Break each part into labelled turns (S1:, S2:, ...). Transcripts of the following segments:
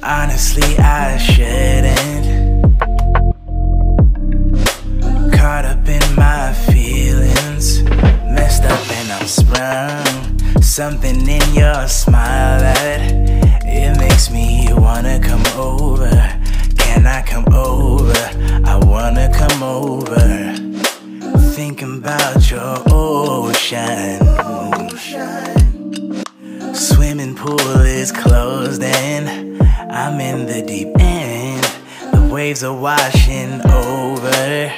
S1: Honestly, I shouldn't. Caught up in my feelings, messed up and I'm sprung. Something in your smile that it makes me wanna come over. Can I come over? I wanna come over. Thinking about your ocean. Swimming pool is closed and I'm in the deep end. The waves are washing over.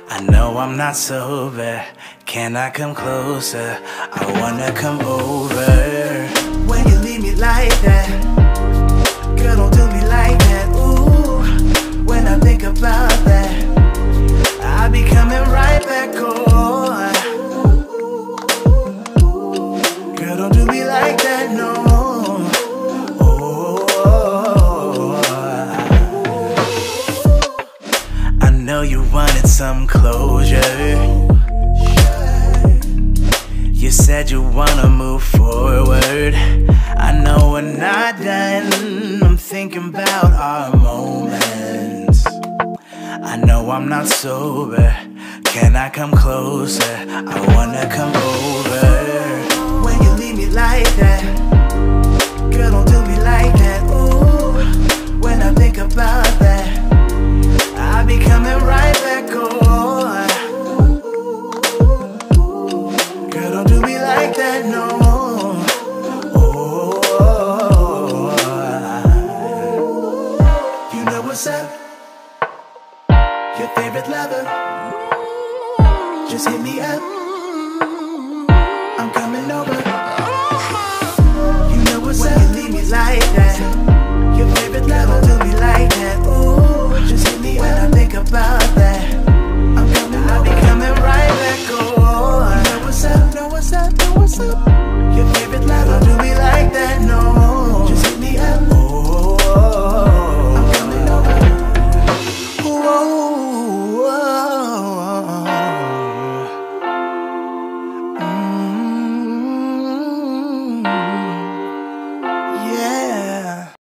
S1: I know I'm not sober. Can I come closer? I wanna come over. When you leave me like that, girl, don't do me like that. Ooh, when I think about that, I be coming right back on. Girl, don't do me like that, no. I know you wanted some closure. You said you wanna move forward. I know we're not done. I'm thinking about our moments. I know I'm not sober. Can I come closer? I wanna come over. When you leave me like that, girl, don't do me like that. Ooh, when I think about that, I be coming right back on. Girl, don't do me like that, no. Oh, you know what's up? Your favorite lover, just hit me up. I'm coming over. You know what's up? When you leave me like that, your favorite lover, do me like that. Ooh, just hit me when I think about that. I'm coming, I'll be coming right back on. You know what's up? Know what's up? Know what's up? Your favorite lover, do me like that. No, just hit me up. Oh, I'm coming over. Whoa. Yeah.